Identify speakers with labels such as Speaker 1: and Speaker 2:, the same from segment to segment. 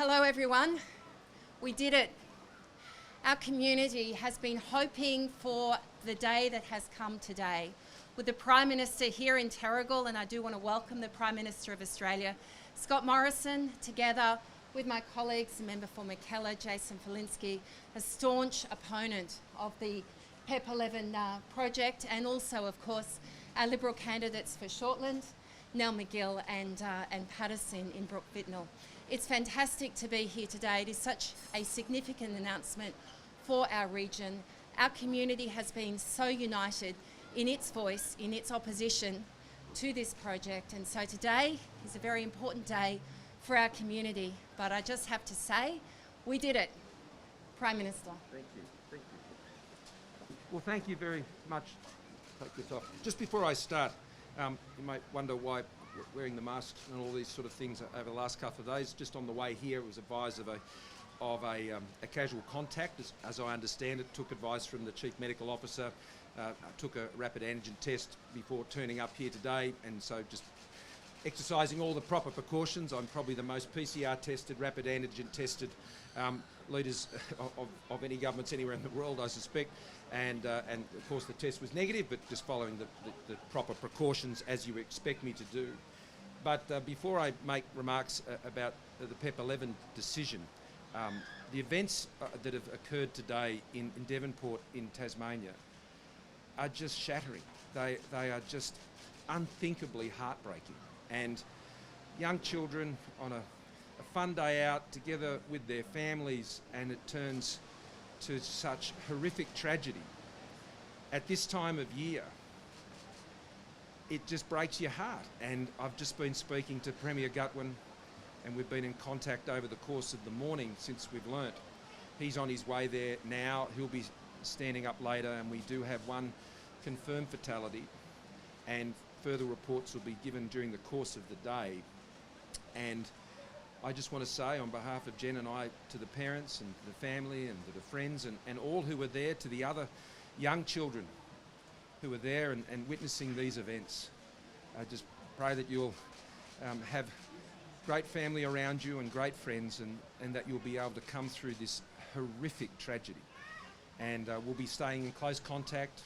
Speaker 1: Hello everyone. We did it. Our community has been hoping for the day that has come today. With the Prime Minister here in Terrigal, and I do want to welcome the Prime Minister of Australia, Scott Morrison, together with my colleagues, the member for Mackellar, Jason Falinski, a staunch opponent of the Pep11 project, and also, of course, our Liberal candidates for Shortland, Nell McGill and Patterson in Brook Vintnell. It's fantastic to be here today. It is such a significant announcement for our region. Our community has been so united in its voice, in its opposition to this project, and so today is a very important day for our community. But I just have to say, we did it. Prime Minister.
Speaker 2: Thank you. Thank you. Well, thank you very much. Take this off. Just before I start, you might wonder why wearing the masks and all these sort of things over the last couple of days. Just on the way here, it was advised of a casual contact, as I understand it. Took advice from the Chief Medical Officer, took a rapid antigen test before turning up here today, and so just exercising all the proper precautions. I'm probably the most PCR tested, rapid antigen tested leaders of any governments anywhere in the world, I suspect. And of course the test was negative, but just following the proper precautions as you expect me to do. But before I make remarks about the Pep11 decision, the events that have occurred today in Devonport in Tasmania are just shattering. They are just unthinkably heartbreaking. And young children on a fun day out together with their families, and it turns to such horrific tragedy at this time of year. It just breaks your heart. And I've just been speaking to Premier Gutwin, and we've been in contact over the course of the morning since we've learnt. He's on his way there now. He'll be standing up later, and we do have one confirmed fatality, and further reports will be given during the course of the day. And I just want to say on behalf of Jen and I, to the parents and the family and to the friends and all who were there, to the other young children who were there and witnessing these events, I just pray that you'll have great family around you and great friends, and that you'll be able to come through this horrific tragedy. And we'll be staying in close contact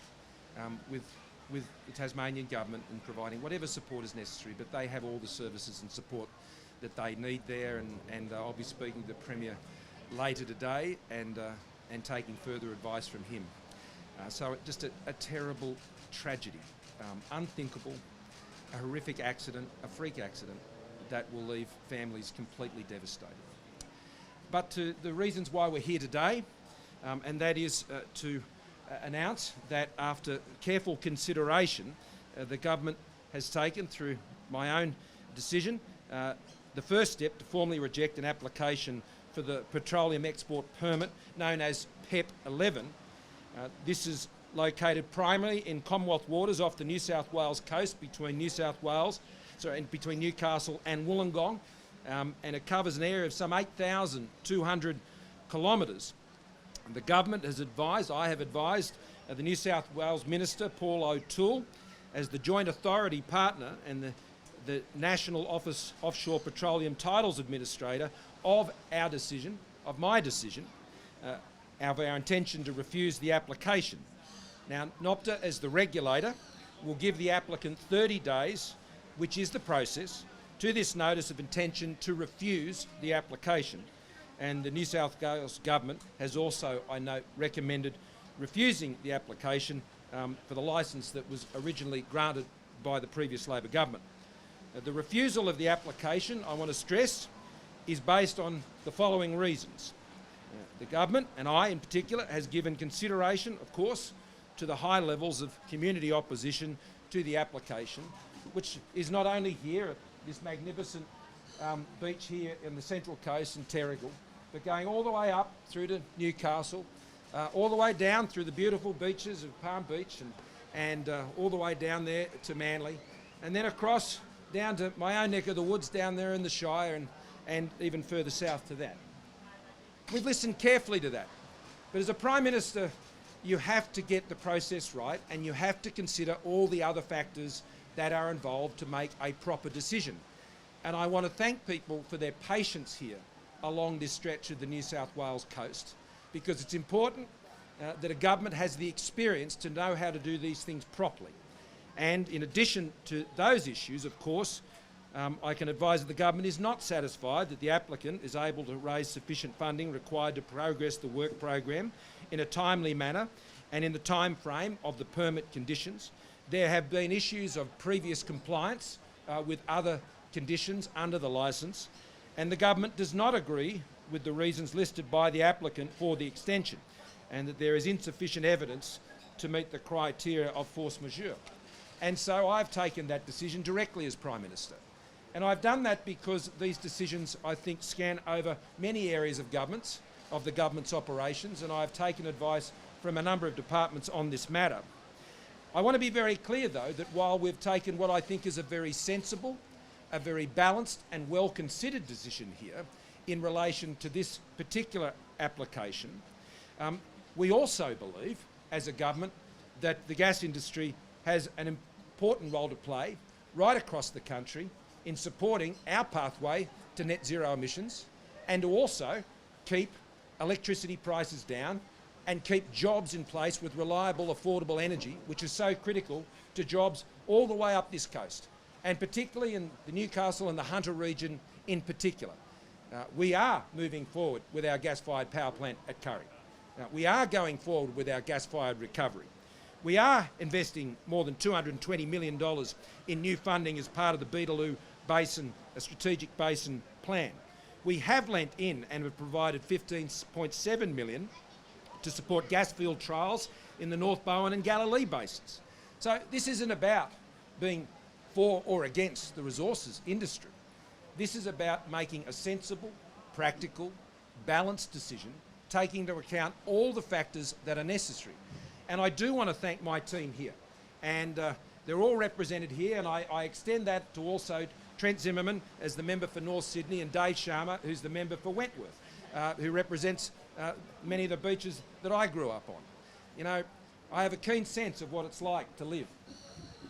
Speaker 2: with the Tasmanian government and providing whatever support is necessary, but they have all the services and support that they need there, and I'll be speaking to the Premier later today and taking further advice from him. So just a terrible tragedy, unthinkable, a horrific accident, a freak accident that will leave families completely devastated. But to the reasons why we're here today, and that is to announce that after careful consideration, the government has taken, through my own decision, the first step to formally reject an application for the petroleum export permit known as Pep11. This is located primarily in Commonwealth waters off the New South Wales coast between between Newcastle and Wollongong, and it covers an area of some 8,200 kilometres. The government has advised, I have advised, the New South Wales Minister, Paul O'Toole, as the joint authority partner and the National Office Offshore Petroleum Titles Administrator, of my decision, of our intention to refuse the application. Now, NOPTA, as the regulator, will give the applicant 30 days, which is the process, to this notice of intention to refuse the application. And the New South Wales Government has also, I note, recommended refusing the application for the licence that was originally granted by the previous Labor government. The refusal of the application, I want to stress, is based on the following reasons. The government, and I in particular, has given consideration, of course, to the high levels of community opposition to the application, which is not only here at this magnificent beach here in the Central Coast in Terrigal, but going all the way up through to Newcastle, all the way down through the beautiful beaches of Palm Beach and all the way down there to Manly, and then across down to my own neck of the woods down there in the Shire and even further south to that. We've listened carefully to that. But as a Prime Minister, you have to get the process right, and you have to consider all the other factors that are involved to make a proper decision. And I want to thank people for their patience here along this stretch of the New South Wales coast, because it's important that a government has the experience to know how to do these things properly. And in addition to those issues, of course, I can advise that the government is not satisfied that the applicant is able to raise sufficient funding required to progress the work program in a timely manner and in the time frame of the permit conditions. There have been issues of previous compliance with other conditions under the licence, and the government does not agree with the reasons listed by the applicant for the extension, and that there is insufficient evidence to meet the criteria of force majeure. And so I've taken that decision directly as Prime Minister. And I've done that because these decisions, I think, scan over many areas of the government's operations, and I've taken advice from a number of departments on this matter. I want to be very clear, though, that while we've taken what I think is a very sensible, a very balanced and well-considered decision here in relation to this particular application, we also believe, as a government, that the gas industry has an important role to play right across the country in supporting our pathway to net zero emissions, and to also keep electricity prices down and keep jobs in place with reliable, affordable energy, which is so critical to jobs all the way up this coast, and particularly in the Newcastle and the Hunter region in particular. We are moving forward with our gas-fired power plant at Curry. We are going forward with our gas-fired recovery. We are investing more than $220 million in new funding as part of the Beetaloo Basin, a strategic basin plan. We have lent in and have provided $15.7 million to support gas field trials in the North Bowen and Galilee basins. So this isn't about being for or against the resources industry. This is about making a sensible, practical, balanced decision, taking into account all the factors that are necessary. And I do want to thank my team here. And they're all represented here, and I extend that to also Trent Zimmerman as the member for North Sydney, and Dave Sharma, who's the member for Wentworth, who represents many of the beaches that I grew up on. You know, I have a keen sense of what it's like to live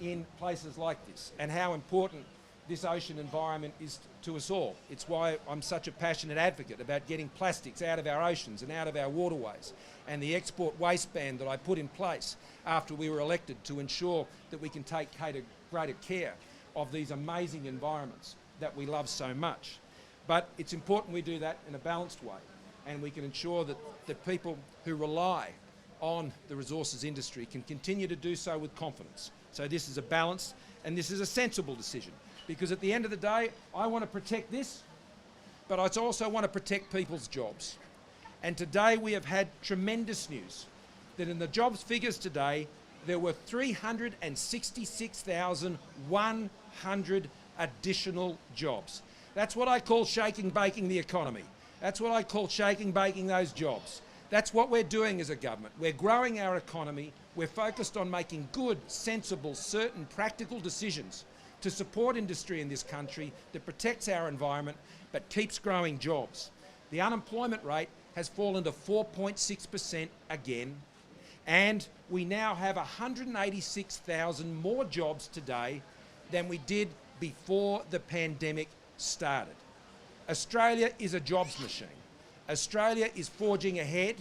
Speaker 2: in places like this and how important this ocean environment is to us all. It's why I'm such a passionate advocate about getting plastics out of our oceans and out of our waterways, and the export waste ban that I put in place after we were elected to ensure that we can take greater care of these amazing environments that we love so much. But it's important we do that in a balanced way, and we can ensure that the people who rely on the resources industry can continue to do so with confidence. So this is a balanced and this is a sensible decision, because at the end of the day, I want to protect this, but I also want to protect people's jobs. And today we have had tremendous news that in the jobs figures today, there were 366,100 additional jobs. That's what I call shaking, baking the economy. That's what I call shaking, baking those jobs. That's what we're doing as a government. We're growing our economy. We're focused on making good, sensible, certain, practical decisions to support industry in this country that protects our environment but keeps growing jobs. The unemployment rate has fallen to 4.6% again, and we now have 186,000 more jobs today than we did before the pandemic started. Australia is a jobs machine. Australia is forging ahead,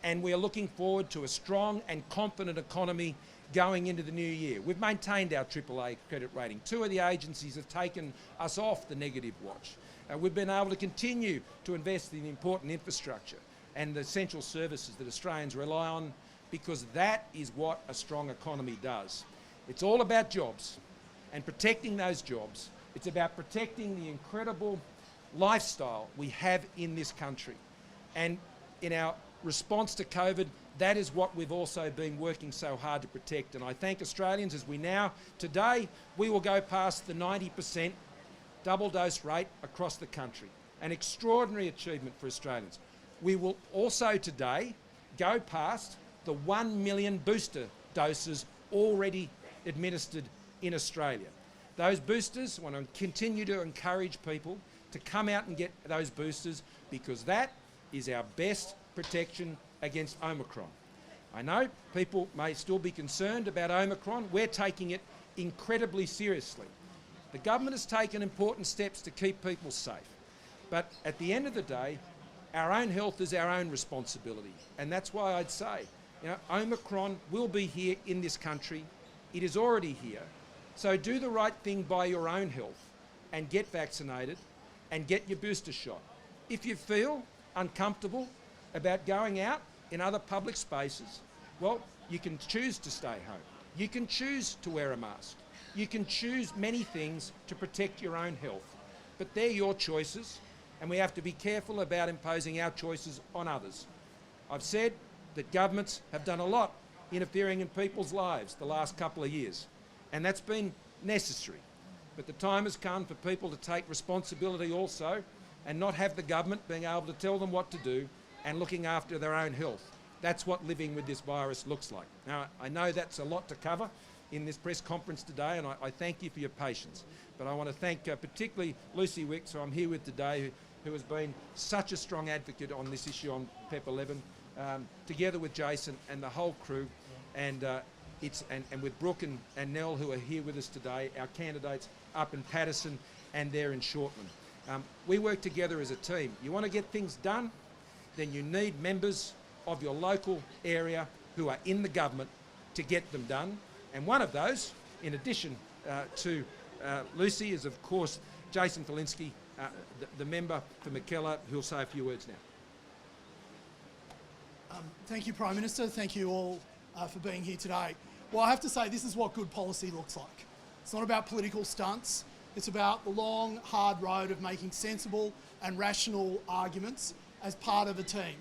Speaker 2: and we are looking forward to a strong and confident economy going into the new year. We've maintained our AAA credit rating. Two of the agencies have taken us off the negative watch. We've been able to continue to invest in important infrastructure and the essential services that Australians rely on, because that is what a strong economy does. It's all about jobs and protecting those jobs. It's about protecting the incredible lifestyle we have in this country. And in our response to COVID, that is what we've also been working so hard to protect. And I thank Australians as we now, today, we will go past the 90% double dose rate across the country. An extraordinary achievement for Australians. We will also today go past the 1 million booster doses already administered in Australia. Those boosters, I want to continue to encourage people to come out and get those boosters, because that is our best protection against Omicron. I know people may still be concerned about Omicron. We're taking it incredibly seriously. The government has taken important steps to keep people safe. But at the end of the day, our own health is our own responsibility. And that's why I'd say, you know, Omicron will be here in this country. It is already here. So do the right thing by your own health and get vaccinated and get your booster shot. If you feel uncomfortable about going out in other public spaces, well, you can choose to stay home. You can choose to wear a mask. You can choose many things to protect your own health. But they're your choices, and we have to be careful about imposing our choices on others. I've said that governments have done a lot interfering in people's lives the last couple of years, and that's been necessary. But the time has come for people to take responsibility also and not have the government being able to tell them what to do and looking after their own health. That's what living with this virus looks like. Now, I know that's a lot to cover in this press conference today, and I thank you for your patience. But I want to thank particularly Lucy Wicks, who I'm here with today, who has been such a strong advocate on this issue on Pep11, together with Jason and the whole crew, and with Brooke and Nell, who are here with us today, our candidates up in Patterson and there in Shortland. We work together as a team. You want to get things done, then you need members of your local area who are in the government to get them done. And one of those, in addition to Lucy, is of course Jason Falinski, the member for Mackellar, who'll say a few words now.
Speaker 3: Thank you, Prime Minister. Thank you all for being here today. Well, I have to say, this is what good policy looks like. It's not about political stunts. It's about the long, hard road of making sensible and rational arguments as part of a team.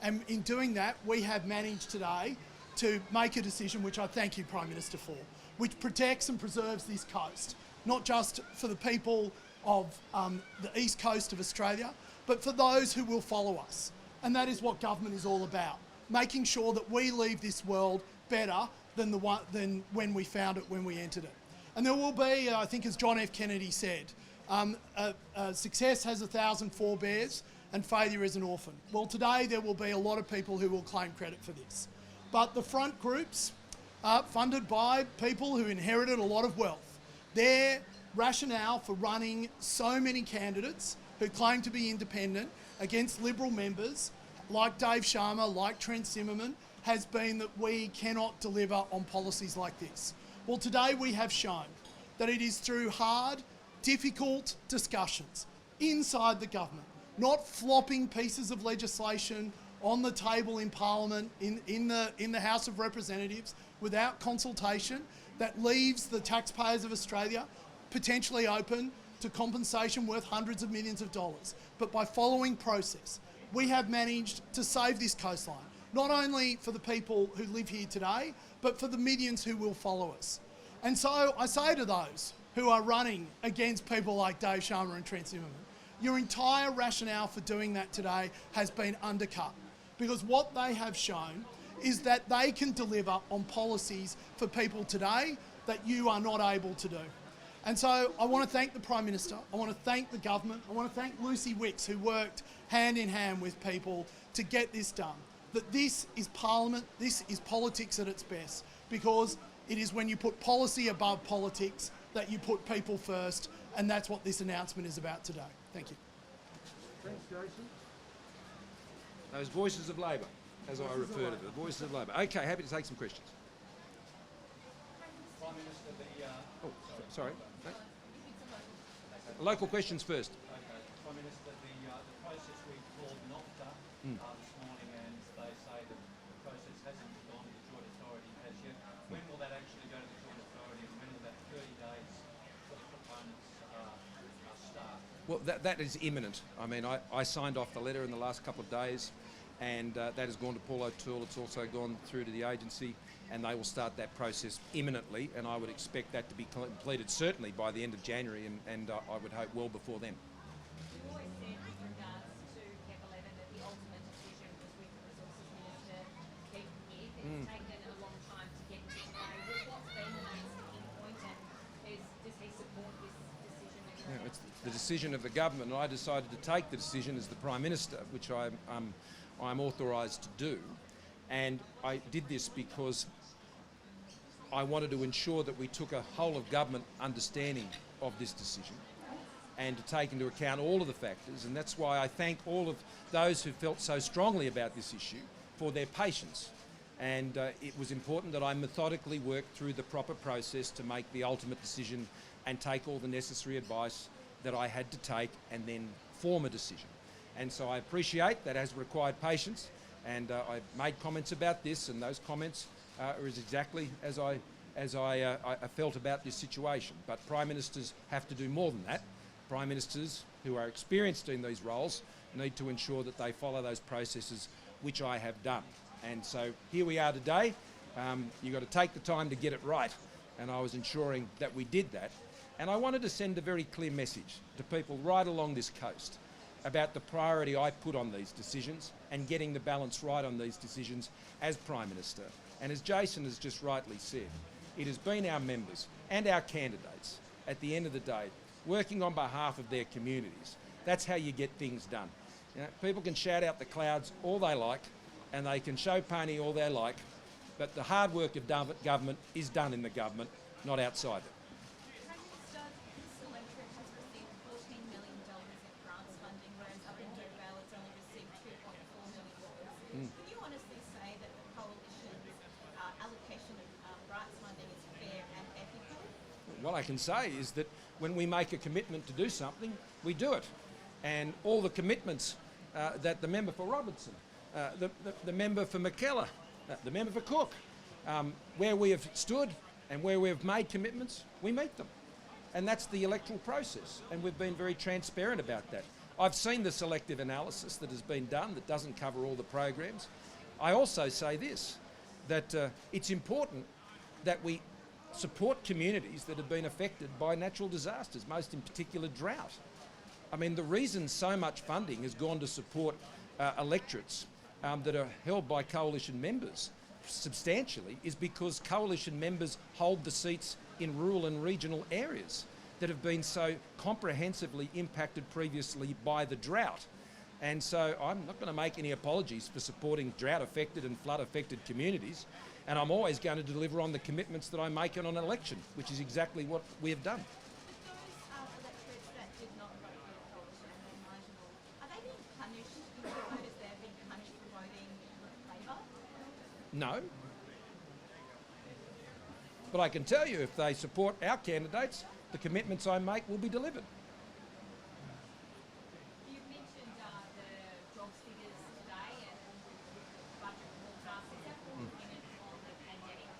Speaker 3: And in doing that, we have managed today to make a decision, which I thank you, Prime Minister, for, which protects and preserves this coast, not just for the people of the east coast of Australia, but for those who will follow us. And that is what government is all about, making sure that we leave this world better than when we found it, when we entered it. And there will be, I think as John F. Kennedy said, success has 1,000 forebears and failure is an orphan. Well, today there will be a lot of people who will claim credit for this. But the front groups are funded by people who inherited a lot of wealth. Their rationale for running so many candidates who claim to be independent against Liberal members like Dave Sharma, like Trent Zimmerman, has been that we cannot deliver on policies like this. Well, today we have shown that it is through hard, difficult discussions inside the government, not flopping pieces of legislation on the table in Parliament, in the House of Representatives, without consultation, that leaves the taxpayers of Australia potentially open to compensation worth hundreds of millions of dollars. But by following process, we have managed to save this coastline, not only for the people who live here today, but for the millions who will follow us. And so I say to those who are running against people like Dave Sharma and Trent Zimmerman, your entire rationale for doing that today has been undercut, because what they have shown is that they can deliver on policies for people today that you are not able to do. And so I want to thank the Prime Minister, I want to thank the government, I want to thank Lucy Wicks, who worked hand in hand with people to get this done. That this is Parliament, this is politics at its best, because it is when you put policy above politics that you put people first, and that's what this announcement is about today. Thank you.
Speaker 2: Thanks, Jason. Those voices of Labor, as I refer to them, the voices of Labor. Okay, happy to take some questions.
Speaker 4: Prime Minister,
Speaker 2: Oh, sorry. No? Local questions first.
Speaker 4: Okay. Prime Minister, the process we called NOFTA this morning, and they say that the process hasn't gone to the Joint Authority as yet. When will that actually go to the Joint Authority, and when will that 30 days for the proponents start?
Speaker 2: Well, that is imminent. I mean, I signed off the letter in the last couple of days, and that has gone to Paul O'Toole. It's also gone through to the agency, and they will start that process imminently, and I would expect that to be completed certainly by the end of January, and I would hope well before then.
Speaker 5: You always said with regards to Pep11 that the ultimate decision was with the Resources Minister Keith here. It's taken a long time to get to today. What's been the main sticking point, and does he support this decision?
Speaker 2: Yeah, it's the decision of the government, and I decided to take the decision as the Prime Minister, which I'm authorised to do, and I did this because I wanted to ensure that we took a whole of government understanding of this decision, and to take into account all of the factors. And that's why I thank all of those who felt so strongly about this issue for their patience. And it was important that I methodically worked through the proper process to make the ultimate decision and take all the necessary advice that I had to take and then form a decision. And so I appreciate that has required patience, and I made comments about this, and those comments are exactly as I felt about this situation. But Prime Ministers have to do more than that. Prime Ministers who are experienced in these roles need to ensure that they follow those processes, which I have done. And so here we are today. You've got to take the time to get it right, and I was ensuring that we did that. And I wanted to send a very clear message to people right along this coast about the priority I put on these decisions and getting the balance right on these decisions as Prime Minister. And as Jason has just rightly said, it has been our members and our candidates at the end of the day working on behalf of their communities. That's how you get things done. You know, people can shout out the clouds all they like and they can show pony all they like, but the hard work of government is done in the government, not outside it.
Speaker 5: Prime Minister, this electorate has received $14 million in grants funding, whereas up in Durban it's only received $2.4 million. Can you honestly say that the coalition's allocation of grants funding is fair and ethical?
Speaker 2: What I can say is that when we make a commitment to do something, we do it. And all the commitments that the member for Robertson, the member for McKellar, the member for Cook, where we have stood and where we have made commitments, we meet them. And that's the electoral process, and we've been very transparent about that. I've seen the selective analysis that has been done that doesn't cover all the programs. I also say this, that it's important that we support communities that have been affected by natural disasters, most in particular drought. I mean, the reason so much funding has gone to support electorates that are held by coalition members substantially is because coalition members hold the seats in rural and regional areas that have been so comprehensively impacted previously by the drought. And so I'm not going to make any apologies for supporting drought-affected and flood-affected communities, and I'm always going to deliver on the commitments that I make on an election, which is exactly what we have done.
Speaker 5: But those electorates that did not vote for the coalition and they're marginal, are they being punished? Do you notice they're being punished for voting Labor?
Speaker 2: No. But I can tell you, if they support our candidates, the commitments I make will be delivered.
Speaker 5: You mentioned the jobs figures today and budget forecast. Is that all dependent on the pandemic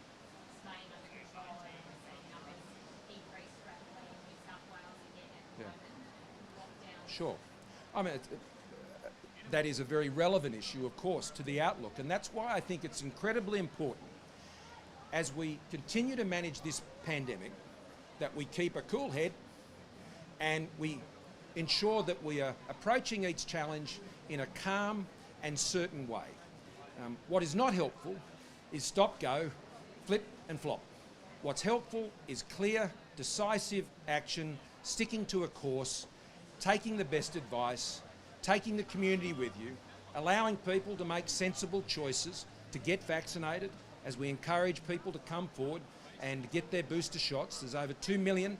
Speaker 5: staying under control and seeing numbers decrease rapidly in New South Wales again at the moment? Lockdown.
Speaker 2: Sure. I mean, that is a very relevant issue, of course, to the outlook, and that's why I think it's incredibly important as we continue to manage this pandemic that we keep a cool head and we ensure that we are approaching each challenge in a calm and certain way. What is not helpful is stop, go, flip and flop. What's helpful is clear, decisive action, sticking to a course, taking the best advice, taking the community with you, allowing people to make sensible choices to get vaccinated as we encourage people to come forward and get their booster shots. There's over 2 million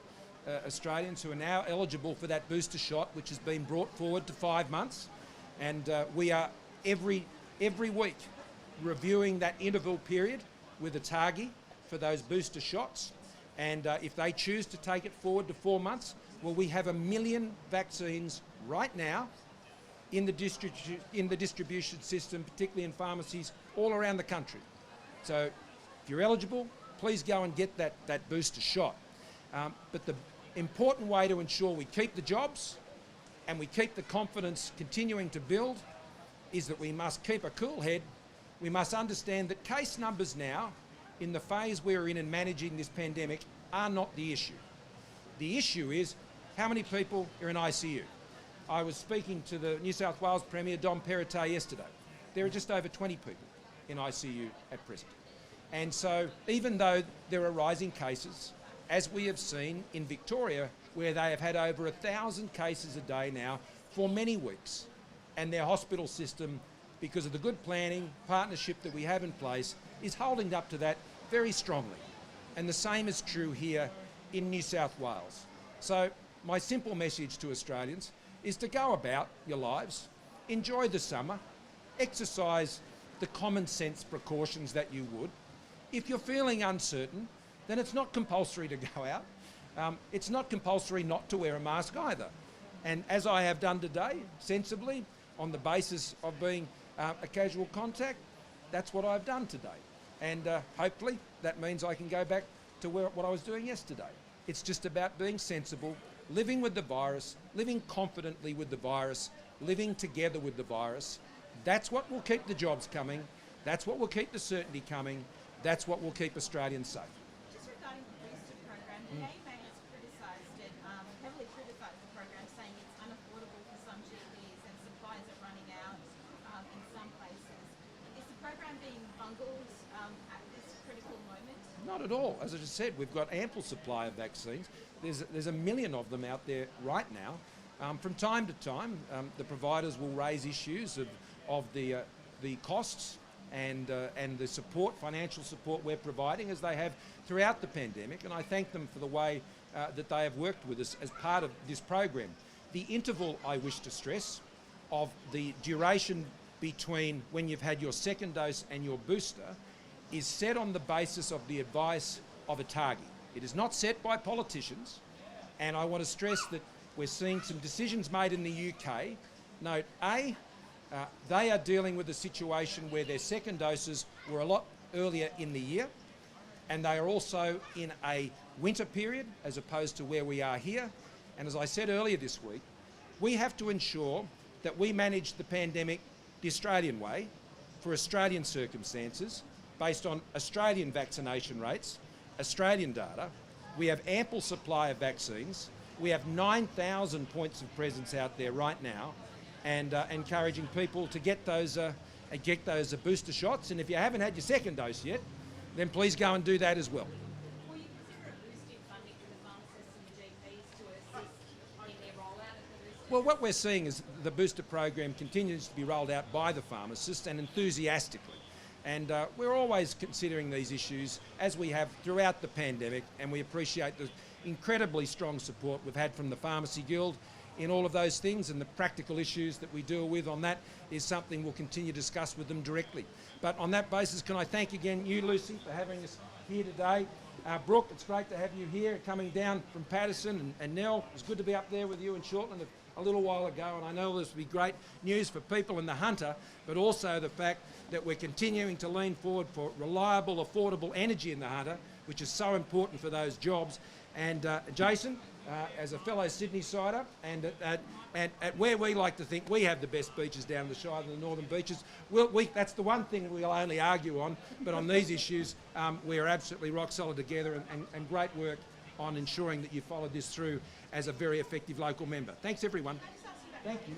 Speaker 2: Australians who are now eligible for that booster shot, which has been brought forward to 5 months. And we are every week reviewing that interval period with a target for those booster shots. And if they choose to take it forward to 4 months, well, we have 1 million vaccines right now in the distribution system, particularly in pharmacies all around the country. So if you're eligible, please go and get that booster shot. But the important way to ensure we keep the jobs and we keep the confidence continuing to build is that we must keep a cool head. We must understand that case numbers now, in the phase we're in managing this pandemic, are not the issue. The issue is how many people are in ICU. I was speaking to the New South Wales Premier, Dom Perrottet, yesterday. There are just over 20 people in ICU at present. And so even though there are rising cases, as we have seen in Victoria, where they have had over 1,000 cases a day now for many weeks, and their hospital system, because of the good planning, partnership that we have in place, is holding up to that very strongly. And the same is true here in New South Wales. So my simple message to Australians is to go about your lives, enjoy the summer, exercise the common sense precautions that you would. If you're feeling uncertain, then it's not compulsory to go out. It's not compulsory not to wear a mask either. And as I have done today, sensibly, on the basis of being a casual contact, that's what I've done today. And hopefully that means I can go back to what I was doing yesterday. It's just about being sensible, living with the virus, living confidently with the virus, living together with the virus. That's what will keep the jobs coming. That's what will keep the certainty coming. That's what will keep Australians safe.
Speaker 5: Just regarding the booster program, the AMA has criticised it, heavily criticised the program, saying it's unaffordable for some GPs and supplies are running out in some places. Is the program being bungled at this critical moment?
Speaker 2: Not at all. As I just said, we've got ample supply of vaccines. There's a million of them out there right now. From time to time, the providers will raise issues of the costs and the support, financial support we're providing, as they have throughout the pandemic, and I thank them for the way that they have worked with us as part of this program. The interval, I wish to stress, of the duration between when you've had your second dose and your booster is set on the basis of the advice of ATAGI. It is not set by politicians, and I want to stress that we're seeing some decisions made in the UK. Note A, they are dealing with a situation where their second doses were a lot earlier in the year, and they are also in a winter period as opposed to where we are here. And as I said earlier this week, we have to ensure that we manage the pandemic the Australian way, for Australian circumstances, based on Australian vaccination rates, Australian data. We have ample supply of vaccines. We have 9,000 points of presence out there right now, and encouraging people to get those booster shots. And if you haven't had your second dose yet, then please go and do that as well.
Speaker 5: Will you consider a boost in funding for the pharmacists and the GPs to assist in their rollout of the booster?
Speaker 2: Well, what we're seeing is the booster program continues to be rolled out by the pharmacists, and enthusiastically. And we're always considering these issues, as we have throughout the pandemic, and we appreciate the incredibly strong support we've had from the Pharmacy Guild in all of those things, and the practical issues that we deal with on that is something we'll continue to discuss with them directly. But on that basis, can I thank again you, Lucy, for having us here today. Brooke, it's great to have you here, coming down from Patterson, and Nell, it's good to be up there with you in Shortland a little while ago, and I know this will be great news for people in the Hunter, but also the fact that we're continuing to lean forward for reliable, affordable energy in the Hunter, which is so important for those jobs. And Jason, as a fellow Sydney-sider, and at where we like to think we have the best beaches down the Shire, the northern beaches, that's the one thing we'll only argue on, but on these issues we are absolutely rock solid together, and great work on ensuring that you followed this through as a very effective local member. Thanks everyone. Thank you.